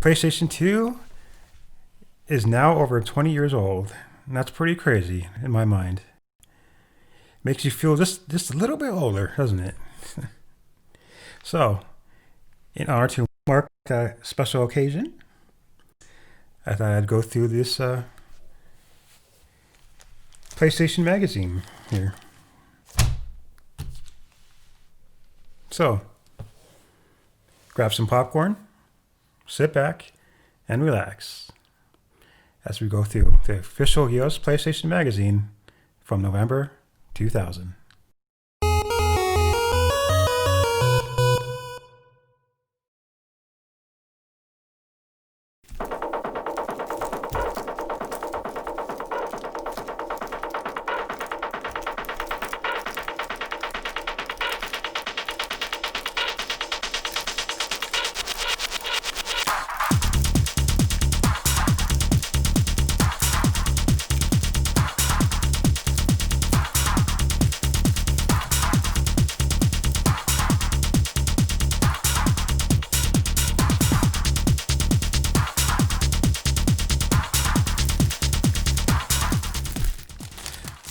PlayStation 2 is now over 20 years old. And that's pretty crazy in my mind. Makes you feel just a little bit older, doesn't it? So, in order to mark a special occasion, I thought I'd go through this PlayStation magazine here. So, grab some popcorn, sit back, and relax as we go through the official US PlayStation magazine from November 2000.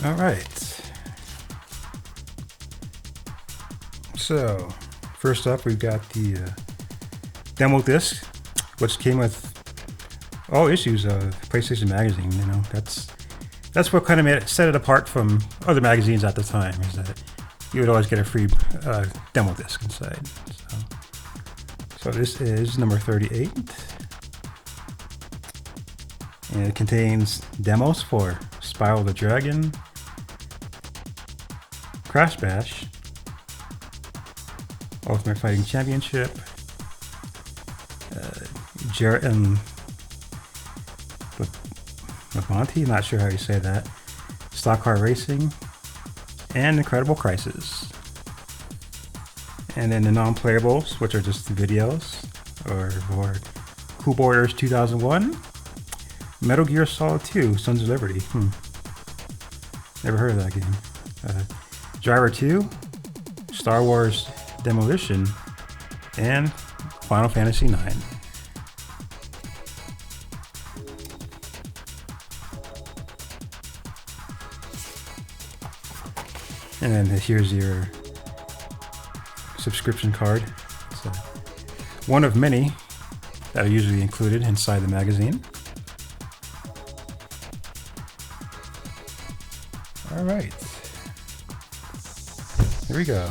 All right. So, first up, we've got the demo disc, which came with all issues of PlayStation magazine. You know, that's what kind of set it apart from other magazines at the time. Is that you would always get a free demo disc inside. So this is number 38, and it contains demos for Spiral the Dragon, Crash Bash, Ultimate Fighting Championship, Jarrett and Labonte, not sure how you say that, Stock Car Racing, and Incredible Crisis. And then the non-playables, which are just videos, or Cool Borders 2001, Metal Gear Solid 2, Sons of Liberty. Never heard of that game. Driver 2, Star Wars Demolition, and Final Fantasy 9. And then here's your subscription card. It's one of many that are usually included inside the magazine. All right. Here we go.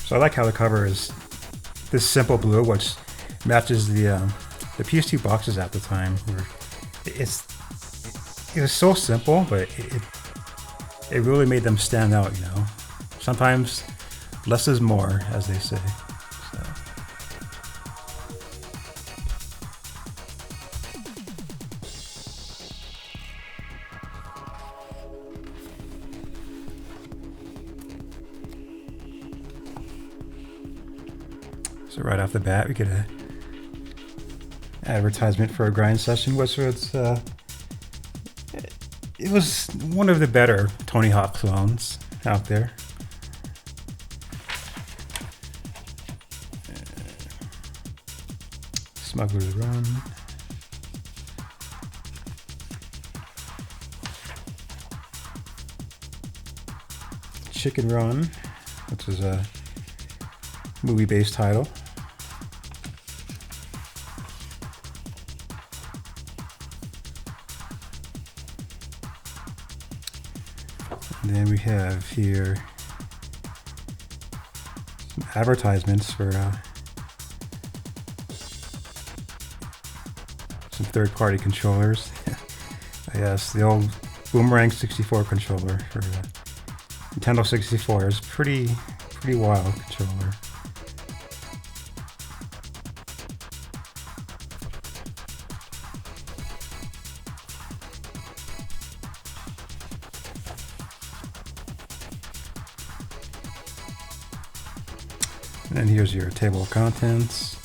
So I like how the cover is this simple blue, which matches the PS2 boxes at the time. Where it was so simple, but it really made them stand out. You know, sometimes less is more, as they say. So right off the bat, we get a advertisement for a grind session, which was it was one of the better Tony Hawk clones out there. Smuggler's Run. Chicken Run, which is a movie-based title. And then we have here some advertisements for some third-party controllers. Yes, the old Boomerang 64 controller for Nintendo 64 is pretty wild controller. And here's your table of contents.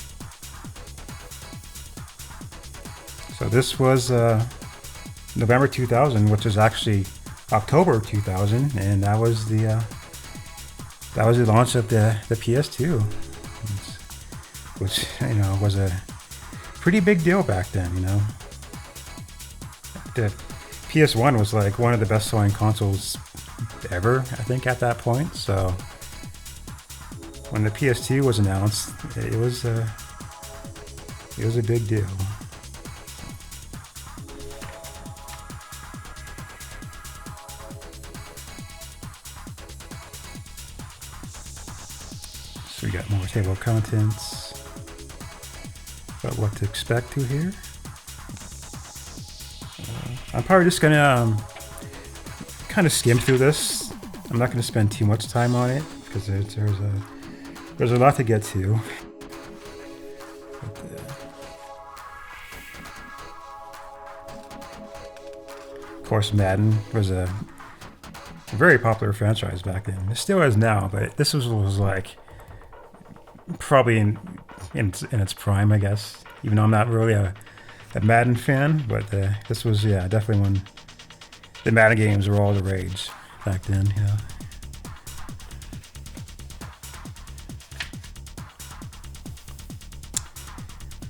So this was November 2000, which is actually October 2000, and that was that was the launch of the PS2, which was a pretty big deal back then. The PS1 was like one of the best selling consoles ever, I think, at that point. So when the PS2 was announced, it was a big deal. So we got more table of contents about what to expect to here. I'm probably just gonna kind of skim through this. I'm not gonna spend too much time on it because there's a lot to get to. Of course, Madden was a very popular franchise back then. It still is now, but this was like probably in its prime, I guess. Even though I'm not really a Madden fan, but this was definitely when the Madden games were all the rage back then.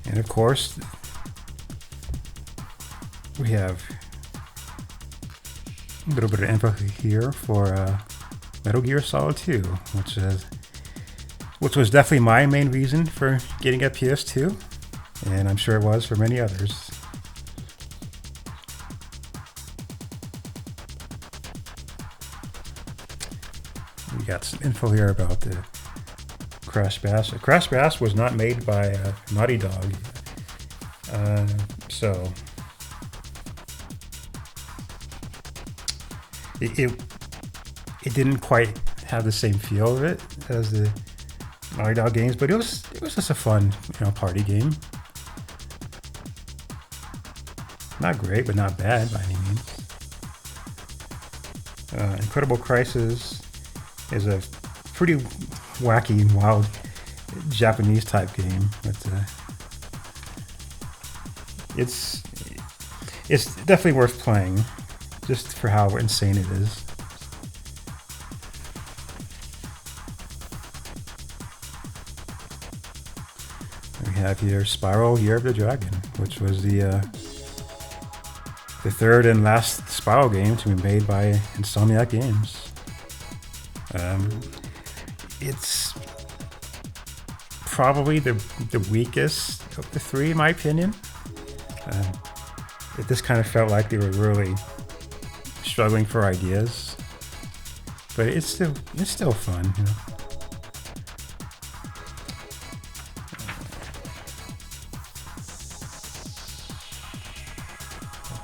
And of course, we have a little bit of info here for Metal Gear Solid 2, which was definitely my main reason for getting a PS2, and I'm sure it was for many others. We got some info here about the Crash Bash. Crash Bash was not made by Naughty Dog, so it didn't quite have the same feel of it as the Naughty Dog games, but it was just a fun party game. Not great, but not bad by any means. Incredible Crisis is a pretty wacky and wild Japanese type game, but it's definitely worth playing just for how insane it is. We have here Spiral Year of the Dragon, which was the third and last Spiral game to be made by Insomniac Games. It's probably the weakest of the three, in my opinion. It just kind of felt like they were really struggling for ideas, but it's still fun.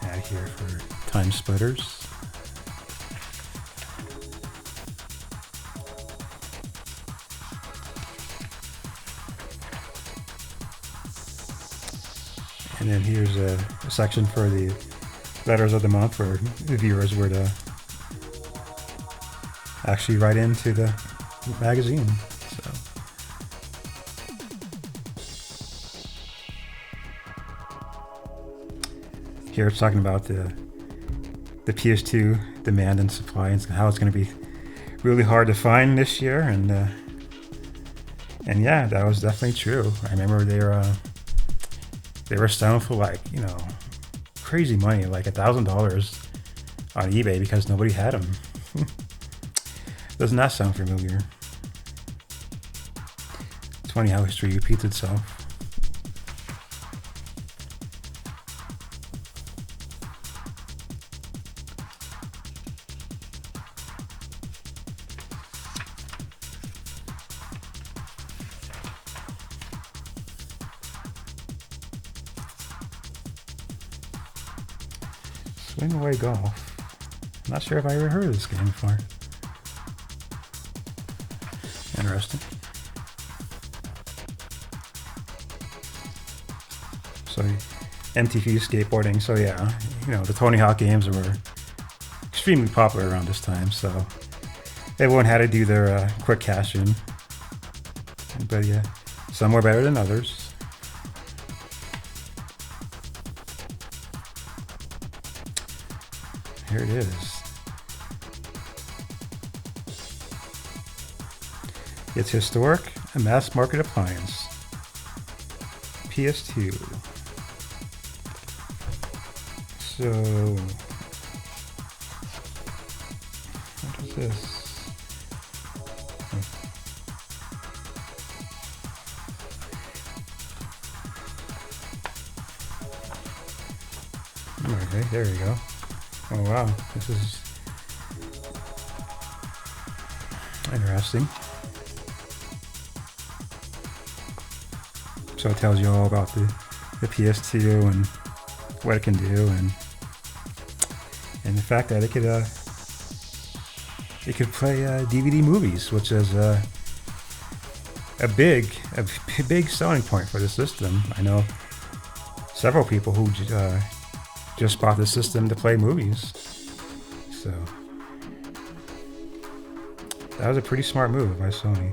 Add here for Time Splitters. And then here's a section for the letters of the month where the viewers were to actually write into the magazine. So here it's talking about the PS2 demand and supply and how it's going to be really hard to find this year, and yeah, that was definitely true. I remember they were selling for like crazy money, like $1,000 on eBay because nobody had them. Doesn't that sound familiar? It's funny how history repeats itself. Swing Away Golf. I'm not sure if I ever heard of this game before. Interesting. So MTV skateboarding. So yeah, the Tony Hawk games were extremely popular around this time. So everyone had to do their quick cash in. But yeah, some were better than others. Here it is. It's historic, a mass market appliance. PS2. So, what is this? Okay, there you go. Oh wow, this is interesting. So it tells you all about the PS2 and what it can do, and the fact that it could play DVD movies, which is a big selling point for the system. I know several people who just bought the system to play movies. So that was a pretty smart move by Sony.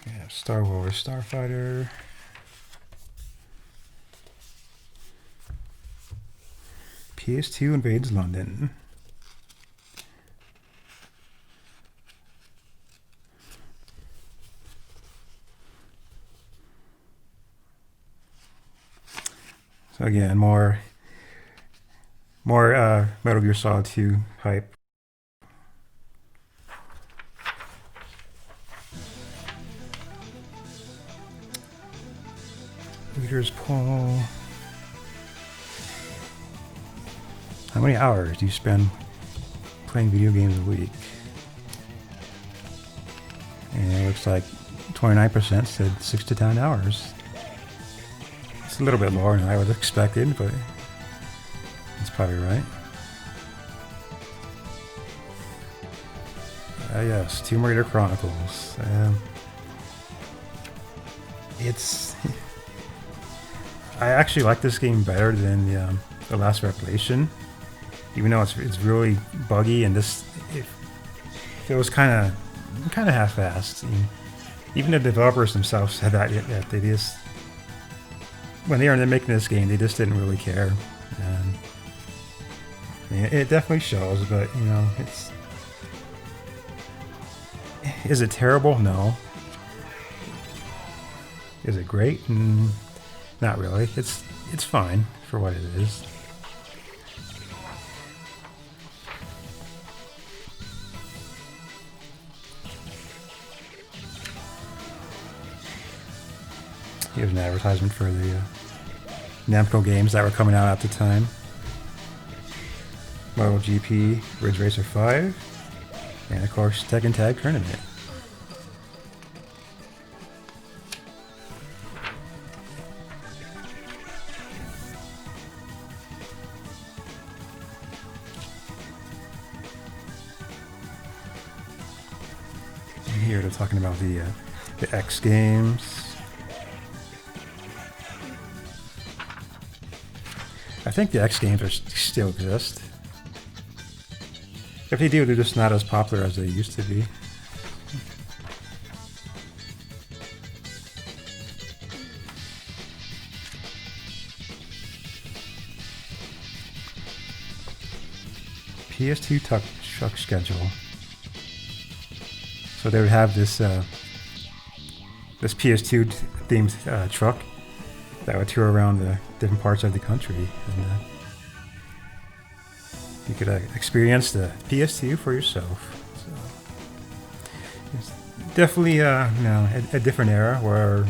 Yeah, Star Wars Starfighter. PS2 invades London. So again, more Metal Gear Solid 2 hype. Reader's poll. How many hours do you spend playing video games a week? And it looks like 29% said 6 to 10 hours. It's a little bit lower than I would have expected, but it's probably right. Yes, Tomb Raider Chronicles. I actually like this game better than the last Revelation, even though it's really buggy, and it was kind of half-assed. Even the developers themselves said that they just, when they were making this game, they just didn't really care, and it definitely shows. But is it terrible? No. Is it great? Not really. It's fine for what it is. Here's an advertisement for the Namco games that were coming out at the time. MotoGP, Ridge Racer 5, and of course Tekken Tag Tournament. And here they're talking about the X games. I think the X games still exist. If they do, they're just not as popular as they used to be. PS2 truck schedule. So they would have this PS2 themed truck that would tour around the different parts of the country, and you could experience the PS2 for yourself. So it's definitely a different era where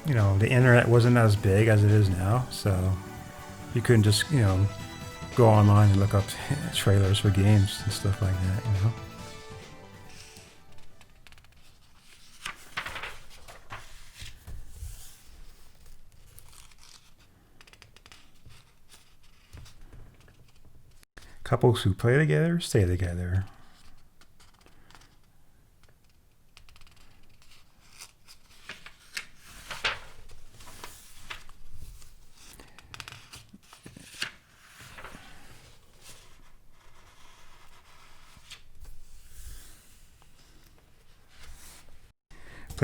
the internet wasn't as big as it is now, so you couldn't just go online and look up trailers for games and stuff like that. Couples who play together stay together.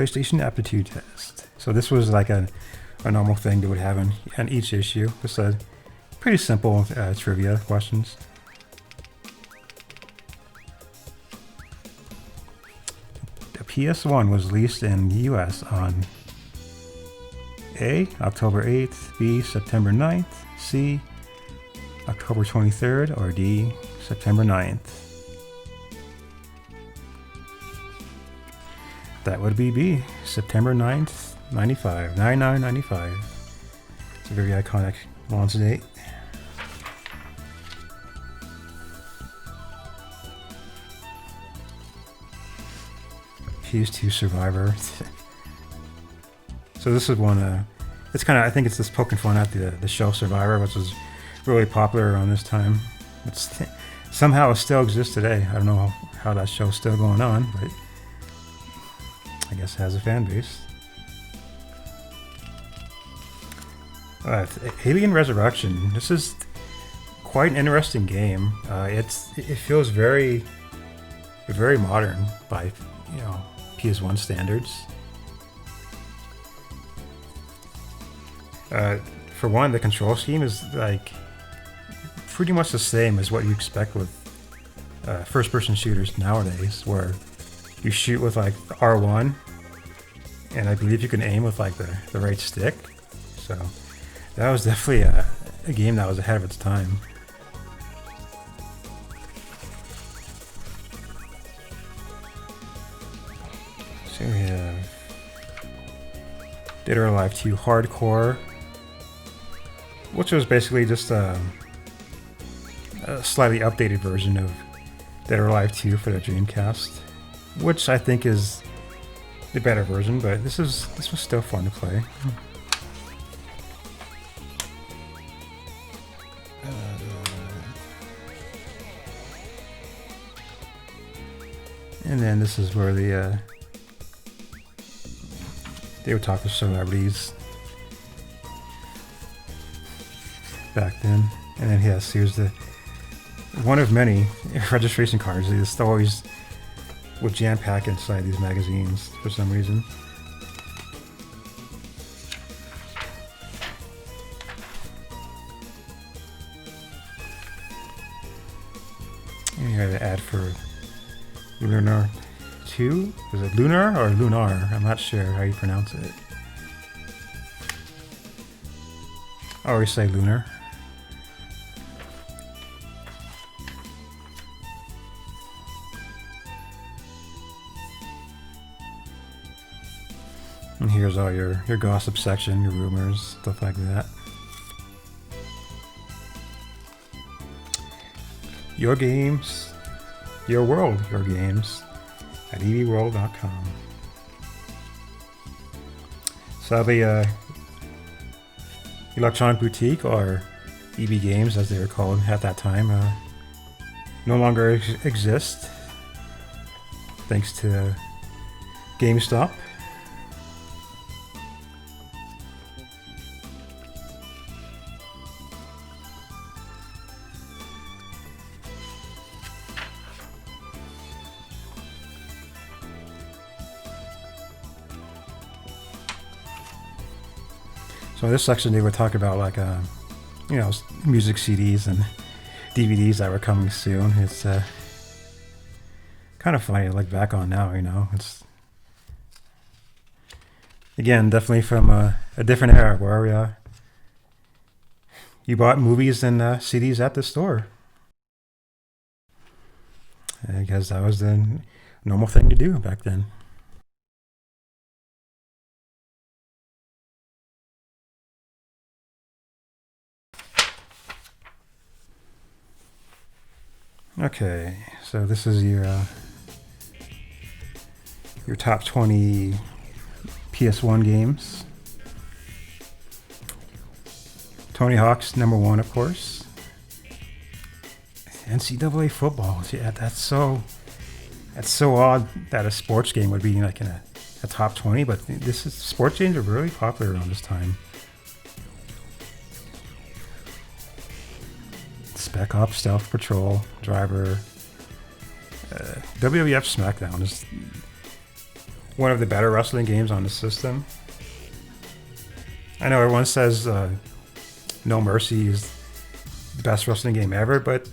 PlayStation aptitude test. So this was like a normal thing they would have in each issue. Just a pretty simple trivia questions. The PS1 was released in the US on A, October 8th, B, September 9th, C, October 23rd, or D, September 9th. That would be B, September 9th, 95, 9995. It's a very iconic launch date. PS2 Survivor. So this is one, it's kind of, I think it's just poking fun at the show Survivor, which was really popular around this time. Somehow it still exists today. I don't know how that show's still going on, but I guess it has a fan base. Alien Resurrection. This is quite an interesting game. It feels very modern by PS1 standards. For one, the control scheme is like pretty much the same as what you expect with first-person shooters nowadays, where you shoot with like R1, and I believe you can aim with like the right stick. So that was definitely a game that was ahead of its time. So we have Dead or Alive 2 Hardcore, which was basically just a slightly updated version of Dead or Alive 2 for the Dreamcast, which I think is the better version, but this was still fun to play. And then this is where they would talk to celebrities back then. And then yes, here's the one of many registration cards. They just always would jam pack inside these magazines for some reason. And you have an ad for Lunar 2? Is it Lunar or Lunar? I'm not sure how you pronounce it. I always say Lunar. And here's all your gossip section, your rumors, stuff like that. Your games, your world, your games at evworld.com. Sadly, Electronic Boutique, or EB Games as they were called at that time, no longer exist thanks to GameStop. So in this section they would talk about like music CDs and DVDs that were coming soon. It's kind of funny to look back on now, It's again definitely from a different era where you bought movies and CDs at the store. I guess that was the normal thing to do back then. Okay, so this is your top 20 PS1 games. Tony Hawk's number 1, of course. NCAA football. Yeah, that's so odd that a sports game would be like in a top 20, but sports games are really popular around this time. Spec Ops, Stealth Patrol, Driver, WWF SmackDown is one of the better wrestling games on the system. I know everyone says No Mercy is the best wrestling game ever, but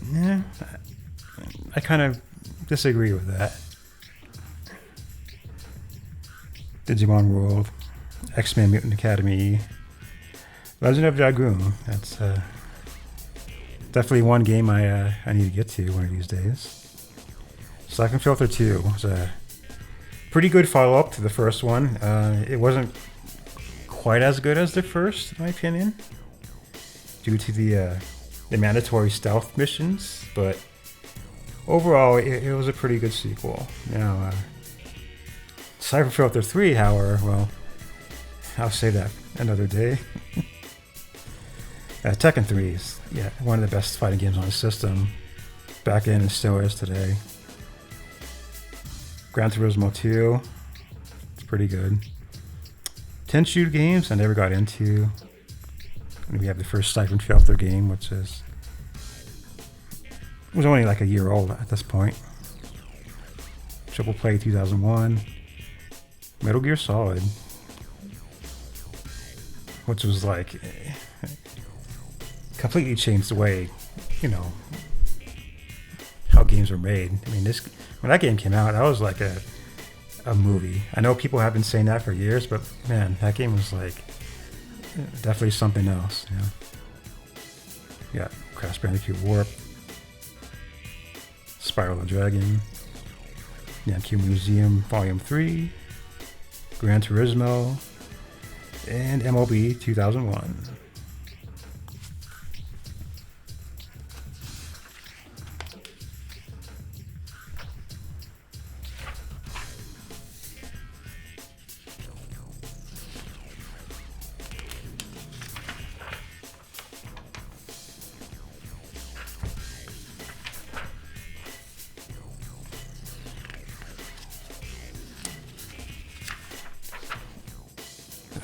I kind of disagree with that. Digimon World, X-Men Mutant Academy, Legend of Dragoon. That's definitely one game I need to get to one of these days. Siphon Filter 2 was a pretty good follow-up to the first one. It wasn't quite as good as the first, in my opinion, due to the mandatory stealth missions, but overall, it was a pretty good sequel. Now, Siphon Filter 3, however, well, I'll say that another day. Tekken 3 is one of the best fighting games on the system. Back then and still is today. Gran Turismo 2, it's pretty good. 10 shoot games I never got into. And we have the first Siphon Filter game, which was only like a year old at this point. Triple Play 2001. Metal Gear Solid, which was like completely changed the way, how games are made. I mean, when that game came out, that was like a movie. I know people have been saying that for years, but man, that game was like definitely something else. Yeah, Crash Bandicoot Warp, Spiral the Dragon, Yankee Museum Volume 3, Gran Turismo, and MLB 2001.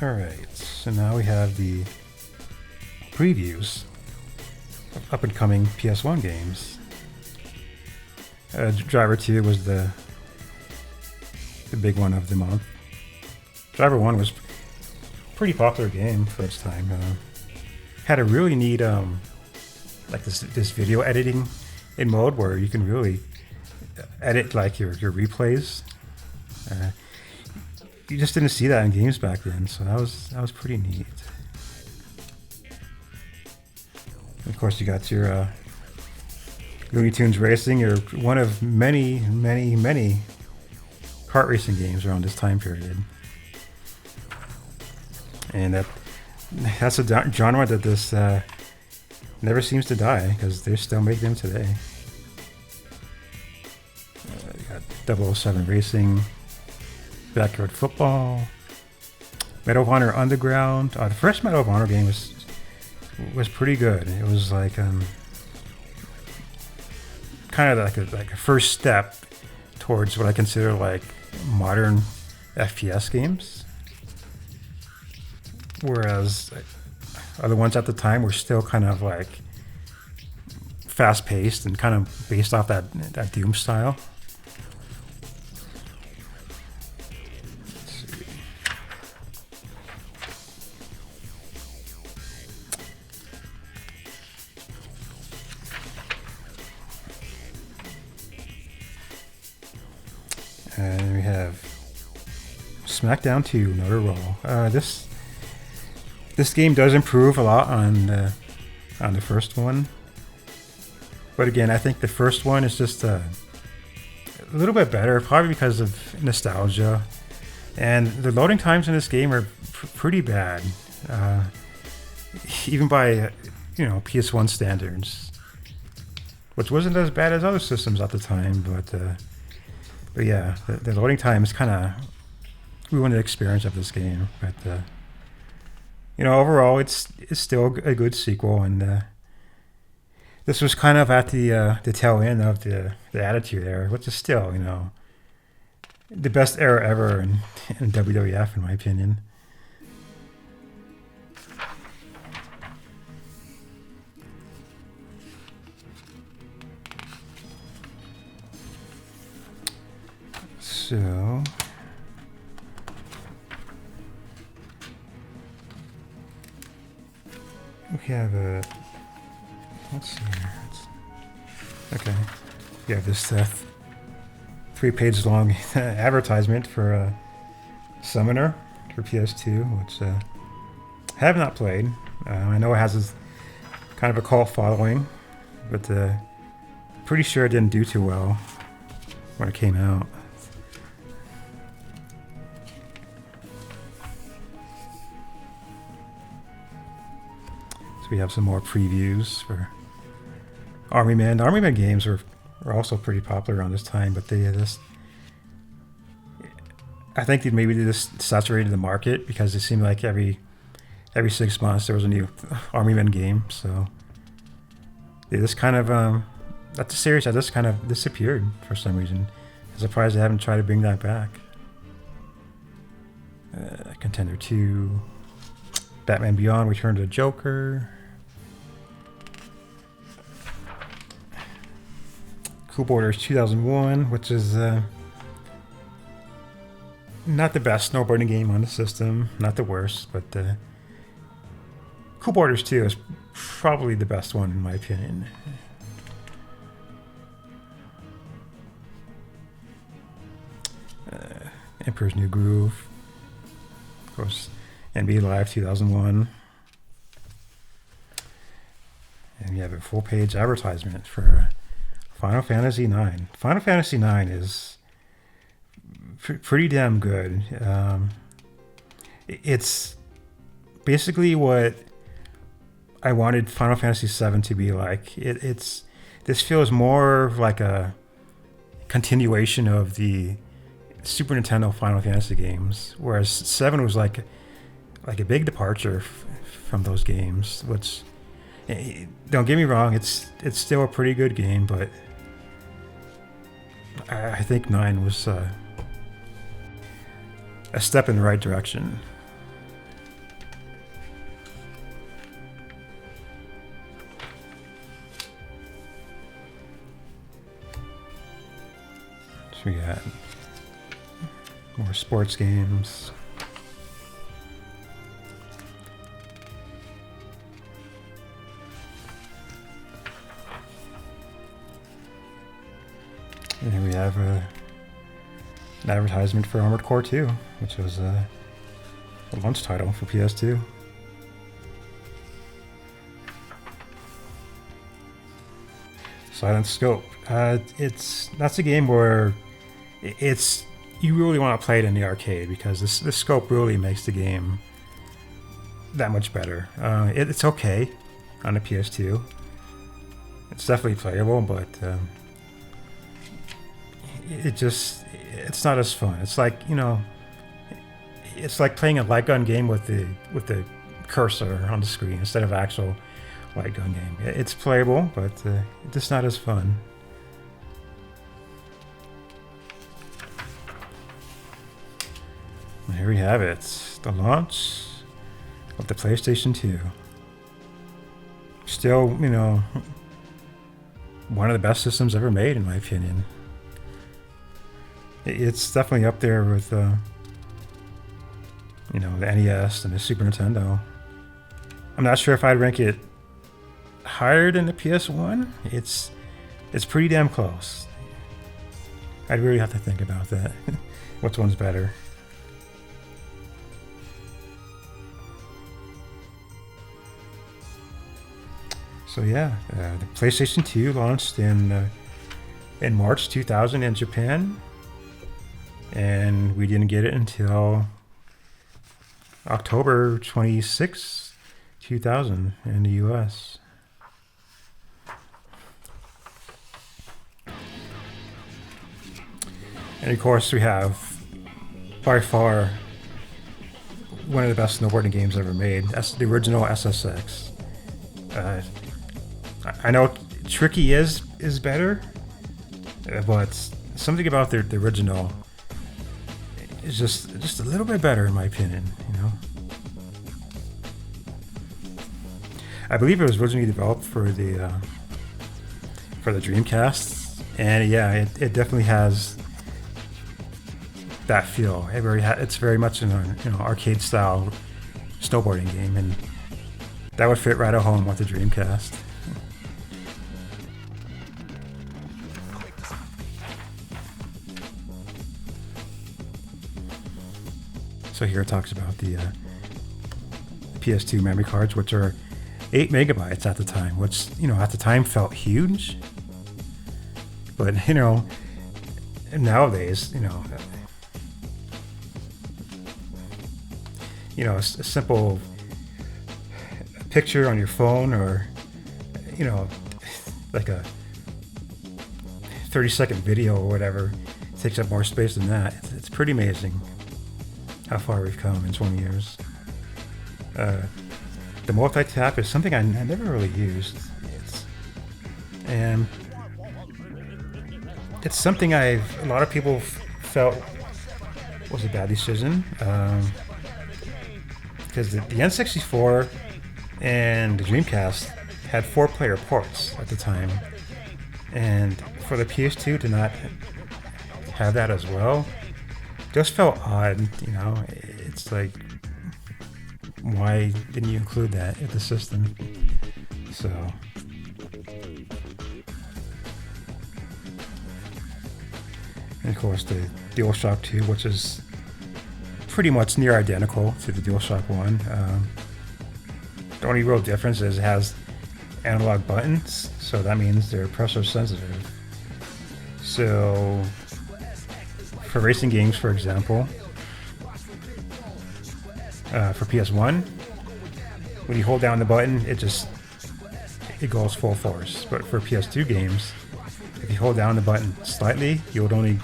Alright, so now we have the previews of up-and-coming PS1 games. Driver 2 was the big one of the month. Driver 1 was a pretty popular game for its time. Had a really neat like this video editing in mode where you can really edit like your replays. You just didn't see that in games back then, so that was pretty neat. Of course, you got your Looney Tunes Racing, or one of many kart racing games around this time period. And that's a genre that this never seems to die, because they still make them today. You got 007 Racing, Backyard Football, Medal of Honor Underground. The first Medal of Honor game was pretty good. It was like kind of like a first step towards what I consider like modern FPS games, whereas other ones at the time were still kind of like fast paced and kind of based off that Doom style. And we have SmackDown 2, another roll. This game does improve a lot on the first one, but again, I think the first one is just a little bit better, probably because of nostalgia. And the loading times in this game are pretty bad, even by PS1 standards, which wasn't as bad as other systems at the time, but yeah, the loading time is kind of ruined the experience of this game. But overall, it's still a good sequel, and this was kind of at the tail end of the Attitude Era, which is still the best era ever in WWF, in my opinion. So we have a... Let's see here. Okay. We have this 3-page long advertisement for Summoner for PS2, which I have not played. I know it has this kind of a cult following, but pretty sure it didn't do too well when it came out. So we have some more previews for Army Man. The Army Man games are also pretty popular around this time, but I think that maybe they just saturated the market because it seemed like every 6 months there was a new Army Man game. So they just kind of that's a series that just kind of disappeared for some reason. I'm surprised they haven't tried to bring that back. Contender 2, Batman Beyond: Return to the Joker. Cool Borders 2001, which is not the best snowboarding game on the system, not the worst, but Cool Borders 2 is probably the best one in my opinion. Emperor's New Groove, of course, NBA Live 2001. And we have a full-page advertisement for Final Fantasy IX. Final Fantasy IX is pretty damn good. It's basically what I wanted Final Fantasy VII to be like. This feels more like a continuation of the Super Nintendo Final Fantasy games, whereas 7 was like a big departure from those games. Which, don't get me wrong, it's still a pretty good game, but I think 9 was a step in the right direction. So we got more sports games. And we have an advertisement for Armored Core 2, which was a launch title for PS2. Silent Scope. That's a game where you really want to play it in the arcade because the scope really makes the game that much better. It's okay on the PS2. It's definitely playable, but it's not as fun. It's like, it's like playing a light gun game with the cursor on the screen instead of actual light gun game. It's playable, but it's just not as fun. And here we have it, the launch of the PlayStation 2. Still, one of the best systems ever made, in my opinion. It's definitely up there with, the NES and the Super Nintendo. I'm not sure if I'd rank it higher than the PS1. It's pretty damn close. I'd really have to think about that. Which one's better? So yeah, the PlayStation 2 launched in March 2000 in Japan, and we didn't get it until October 26, 2000 in the US. And of course we have, by far, one of the best snowboarding games ever made. That's the original SSX. I know Tricky is better, but something about the original is just a little bit better in my opinion. I believe it was originally developed for the Dreamcast, and yeah, it definitely has that feel. It's very much an arcade style snowboarding game, and That would fit right at home with the Dreamcast. So here it talks about the PS2 memory cards, which are 8 megabytes at the time, which, you know, at the time felt huge. But, you know, nowadays, you know, a simple picture on your phone, or, you know, like a 30-second video or whatever, takes up more space than that. It's pretty amazing how far we've come in 20 years. The multi-tap is something I never really used. And it's something a lot of people felt was a bad decision. Because the N64 and the Dreamcast had 4-player ports at the time. And for the PS2 to not have that as well just felt odd, you know. It's like, why didn't you include that in the system? So, and of course the DualShock 2, which is pretty much near identical to the DualShock 1. The only real difference is it has analog buttons, so that means they're pressure sensitive. So for racing games, for example, for PS1, when you hold down the button, it goes full force. But for PS2 games, if you hold down the button slightly, you would only,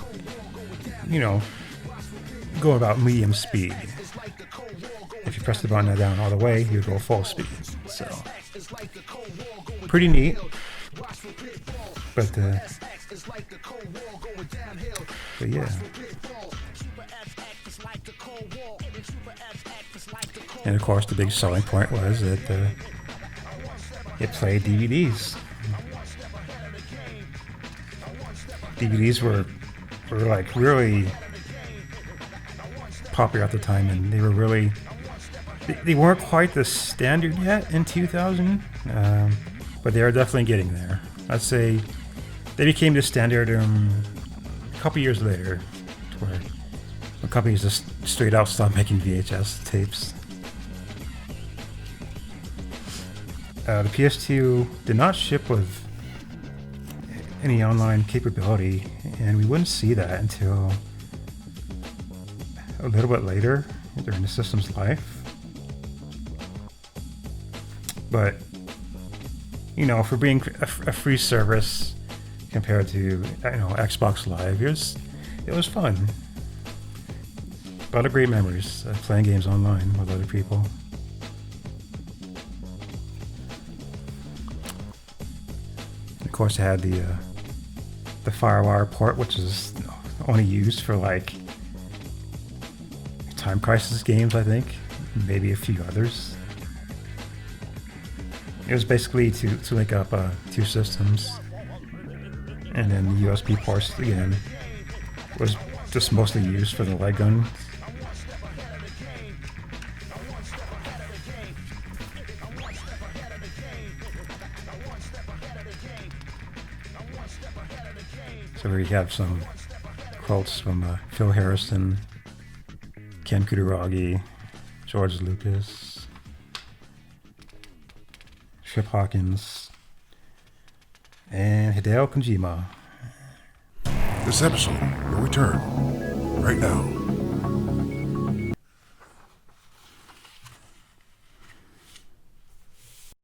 you know, go about medium speed. If you press the button down all the way, you go full speed. So, pretty neat. But yeah. And of course, the big selling point was that it played DVDs. DVDs were like really popular at the time, and they were really, they weren't quite the standard yet in 2000, but they are definitely getting there. I'd say they became the standard a couple years later, where the companies just straight out stopped making VHS tapes. The PS2 did not ship with any online capability, and we wouldn't see that until a little bit later during the system's life. But, you know, for being a free service compared to, you know, Xbox Live, it was fun. A lot of great memories of playing games online with other people. Of course, it had the FireWire port, which is only used for like Time Crisis games, I think, maybe a few others. It was basically to link up two systems, and then the USB ports again was just mostly used for the light gun. So we have some quotes from Phil Harrison, Ken Kutaragi, George Lucas, Trip Hawkins, and Hideo Kojima. This episode will return right now.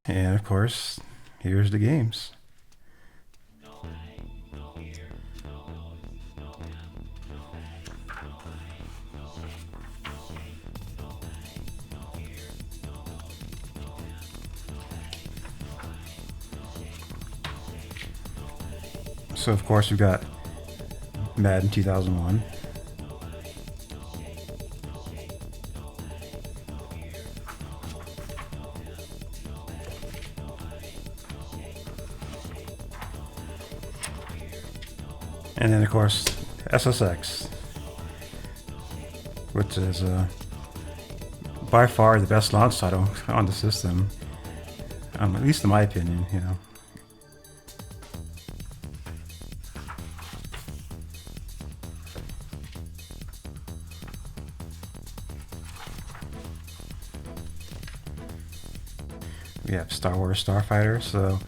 And of course, here's the games. So of course we've got Madden 2001. And then of course SSX, which is by far the best launch title on the system. At least in my opinion, you know. We have Star Wars Starfighter. So,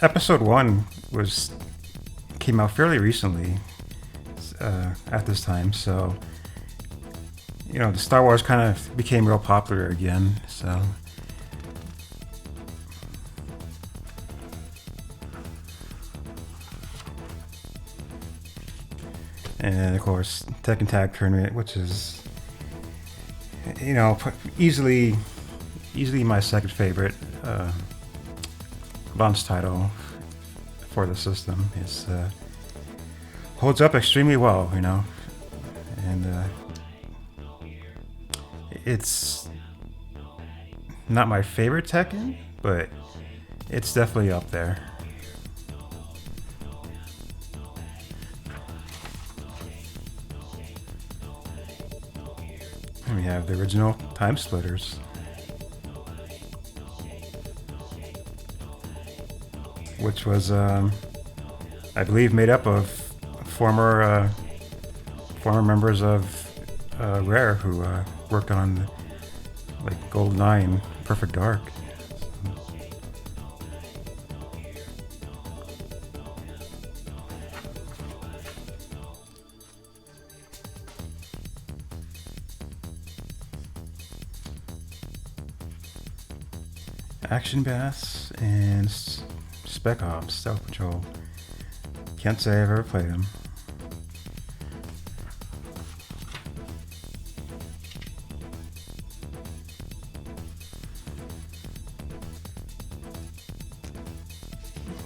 episode 1 came out fairly recently at this time. So, you know, the Star Wars kind of became real popular again. So, and of course, Tekken Tag Tournament, which is, you know, easily my second favorite launch title for the system. It's holds up extremely well, you know, and it's not my favorite Tekken, but it's definitely up there. And we have the original Time Splitters, which was, I believe, made up of former members of Rare who worked on like GoldenEye and Perfect Dark. Action Bass and Spec Ops Stealth Patrol. Can't say I've ever played them.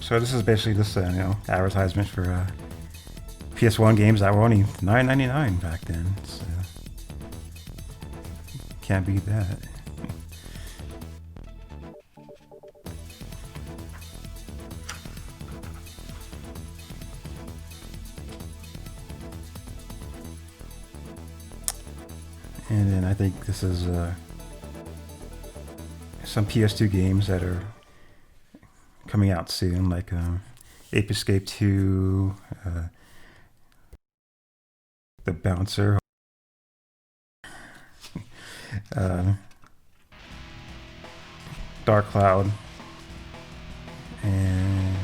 So this is basically just advertisement for PS1 games that were only $9.99 back then. So can't beat that. And then I think this is some PS2 games that are coming out soon, like Ape Escape 2, The Bouncer, Dark Cloud, and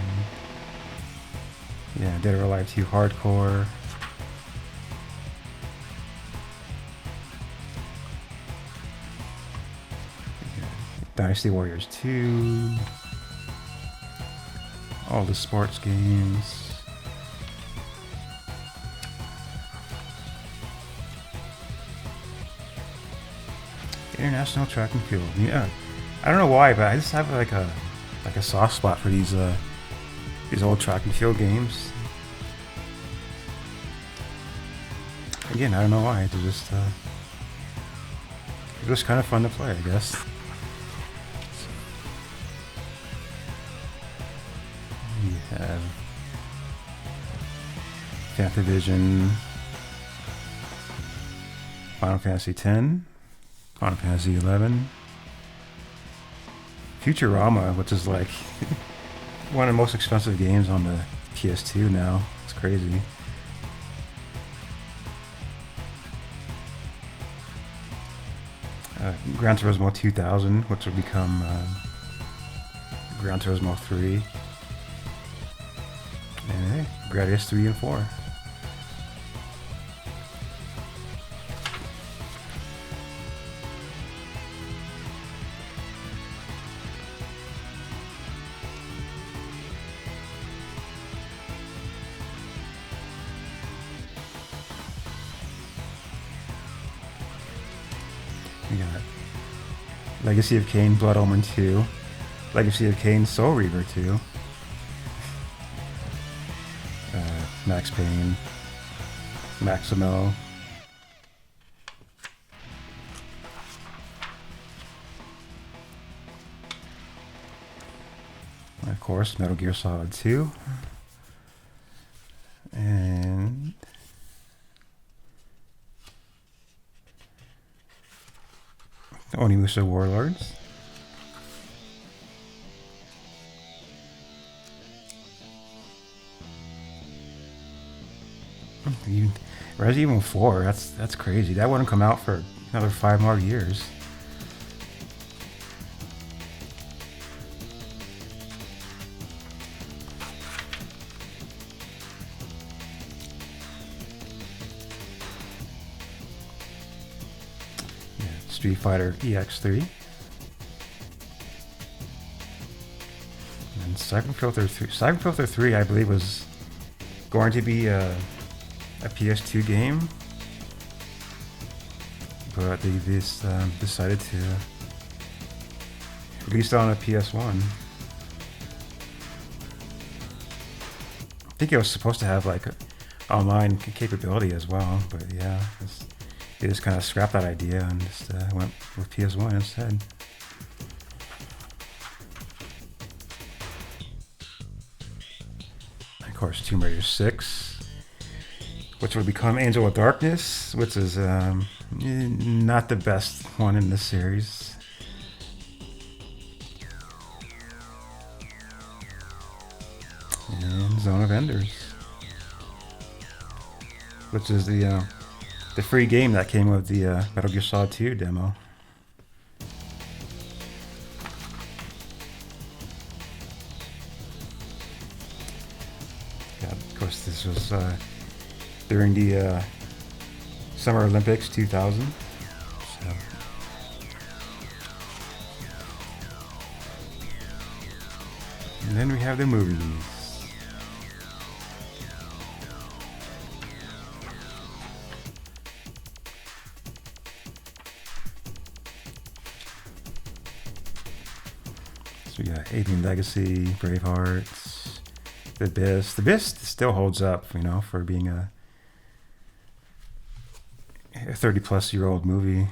yeah, Dead or Alive 2 Hardcore. Dynasty Warriors 2, all the sports games. International Track and Field. Yeah, I don't know why, but I just have like a soft spot for these old track and field games. Again, I don't know why. They're just kind of fun to play, I guess. We have Fantavision, Final Fantasy X, Final Fantasy XI, Futurama, which is like one of the most expensive games on the PS2 now. It's crazy. Gran Turismo 2000, which will become Gran Turismo 3. And Gradius 3 and 4. We got Legacy of Kain, Blood Omen 2, Legacy of Kain, Soul Reaver 2, Max Payne, Maximo, and of course Metal Gear Solid 2, and Onimusha Warlords, Even Resident Evil 4, that's crazy. That wouldn't come out for another 5 more years. Yeah, Street Fighter EX3. And Siphon Filter 3. Siphon Filter 3, I believe, was going to be a PS2 game, but they just decided to release it on a PS1. I think it was supposed to have like online capability as well, but yeah, they just kind of scrapped that idea and just went with PS1 instead. Of course, Tomb Raider 6. Which will become Angel of Darkness, which is not the best one in the series. And Zone of Enders, which is the free game that came with the Metal Gear Solid 2 demo. Yeah, of course, this was during the Summer Olympics 2000. So. And then we have the movies. So we got Alien Legacy, Braveheart, The Abyss. The Abyss still holds up, you know, for being a 30-plus-year-old movie.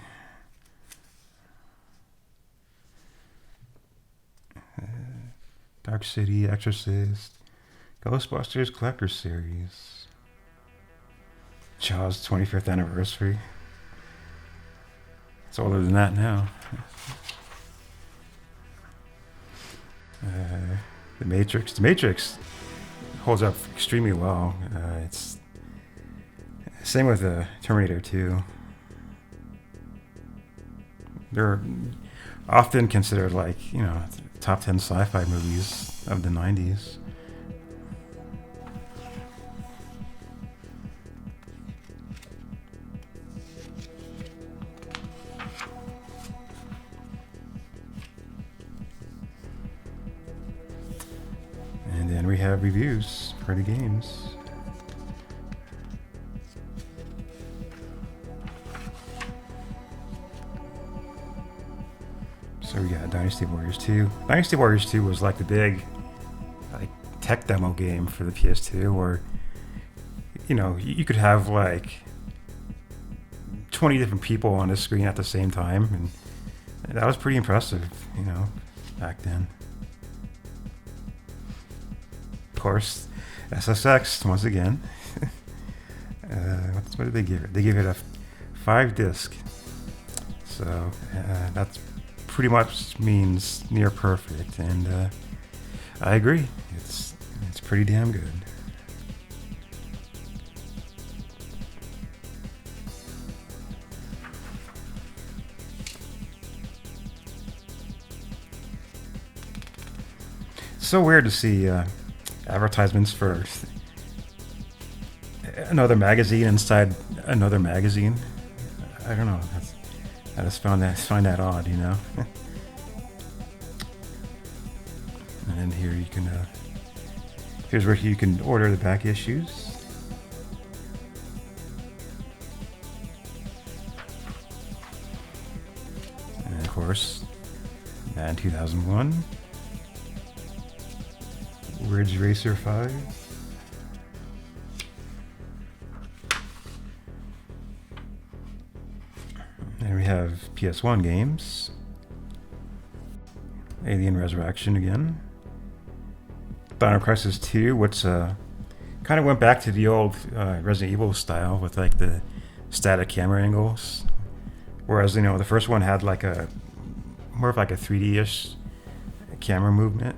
Dark City, Exorcist, Ghostbusters Collector Series, Jaws 25th anniversary. It's older than that now. The Matrix. The Matrix holds up extremely well. It's same with Terminator 2. They're often considered like, you know, top 10 sci-fi movies of the 90s. And then we have reviews for the games. So we got Dynasty Warriors 2. Dynasty Warriors 2 was like the big tech demo game for the PS2 where, you know, you could have like 20 different people on the screen at the same time, and that was pretty impressive, you know, back then. Of course, SSX once again. What did they give it? They gave it a 5-disc. So that's pretty much means near perfect, and I agree. It's pretty damn good. It's so weird to see advertisements for another magazine inside another magazine. I don't know. I just find that odd, you know. And then here you can here's where you can order the back issues. And of course, Madden 2001, Ridge Racer 5. And we have PS1 games. Alien Resurrection again. Dino Crisis 2, which kind of went back to the old Resident Evil style with like the static camera angles. Whereas, you know, the first one had like more of like a 3D-ish camera movement.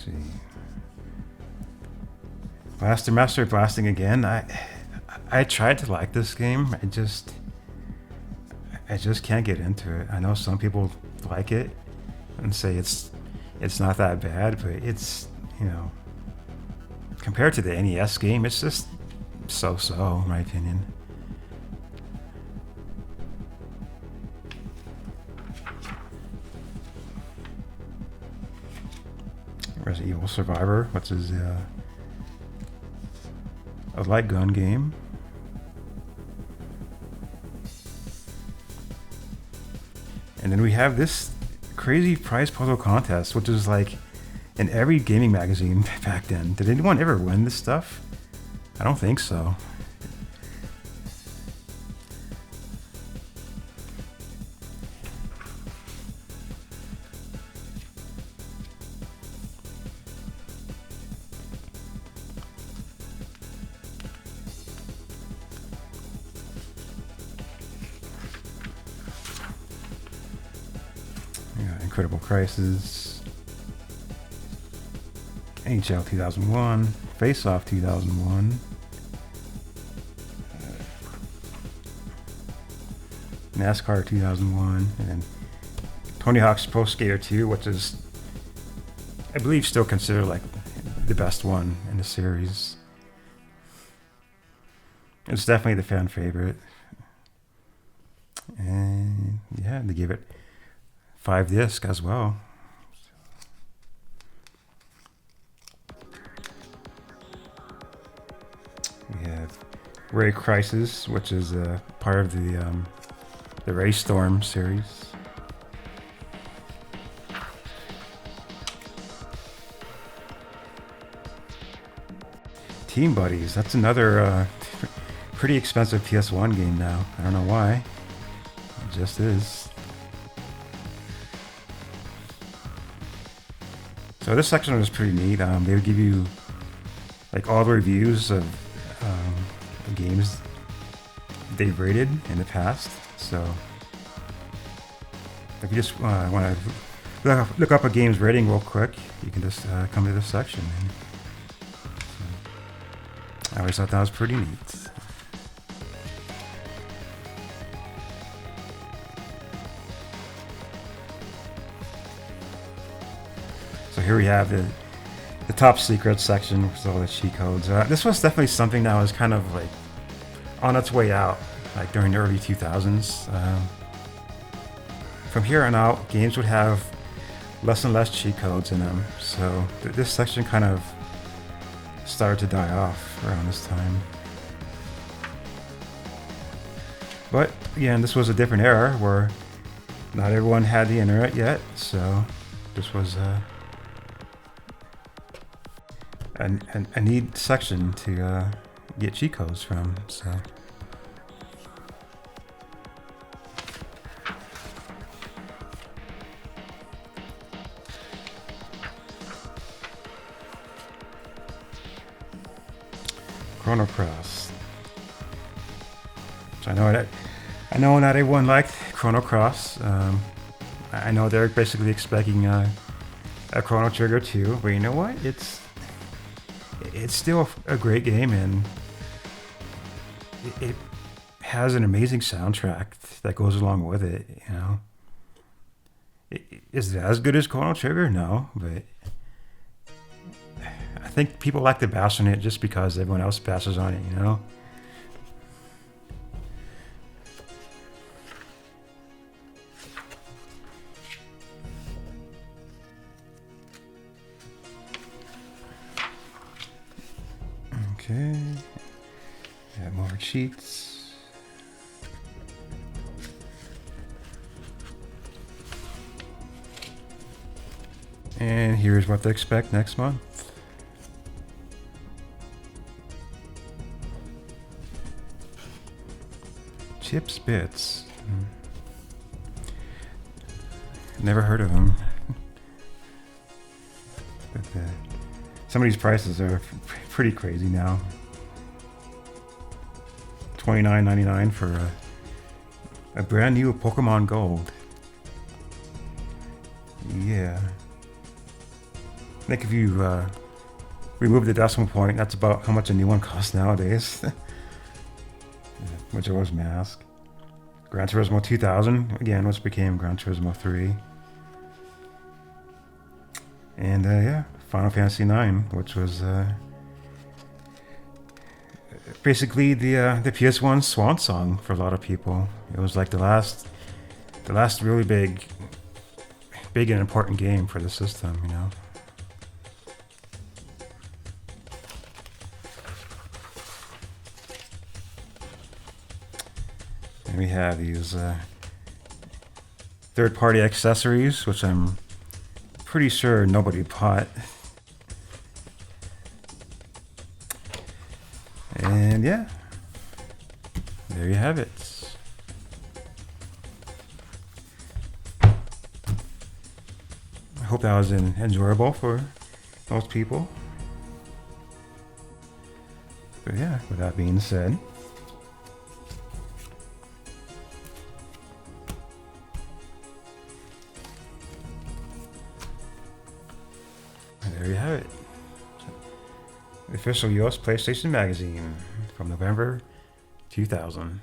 see. Blaster Master Blasting again. I tried to like this game. I just can't get into it. I know some people like it and say it's not that bad, but it's, you know, compared to the NES game, it's just so-so, in my opinion. Resident Evil Survivor, what's his a light gun game. And then we have this crazy prize puzzle contest, which is like in every gaming magazine back then. Did anyone ever win this stuff? I don't think so. Incredible Crisis, NHL 2001, Face Off 2001, NASCAR 2001, and then Tony Hawk's Pro Skater 2, which is, I believe, still considered like the best one in the series. It's definitely the fan favorite. And yeah, they give it 5 disc as well. We have Ray Crisis, which is a part of the Ray Storm series. Team Buddies, that's another pretty expensive PS1 game now. I don't know why. It just is. So this section was pretty neat. They would give you like all the reviews of games they've rated in the past. So if you just want to look up a game's rating real quick, you can just come to this section. And, I always thought that was pretty neat. So here we have the top secret section with all the cheat codes. This was definitely something that was kind of like on its way out, like during the early 2000s. From here on out, games would have less and less cheat codes in them. So this section kind of started to die off around this time. But again, this was a different era where not everyone had the internet yet, so this was a neat section to get cheat codes from. So Chrono Cross. So I know not everyone liked Chrono Cross. I know they're basically expecting a Chrono Trigger 2, but you know what? It's still a great game, and it has an amazing soundtrack that goes along with it. You know, is it as good as Chrono Trigger? No, but I think people like to bash on it just because everyone else bashes on it. You know. Okay, got more cheats. And here's what to expect next month. Chips Bits. Never heard of them. But some of these prices are pretty crazy now. $29.99 for a brand new Pokemon Gold. Yeah. think if you remove the decimal point, that's about how much a new one costs nowadays. Majora's Mask. Gran Turismo 2000, again, which became Gran Turismo 3. And yeah, Final Fantasy 9, which was basically the PS1 swan song for a lot of people. It was like the last really big and important game for the system, you know. And we have these third-party accessories, which I'm pretty sure nobody bought. And yeah, there you have it. I hope that was enjoyable for most people. But yeah, with that being said, there you have it. The official US PlayStation magazine from November 2000.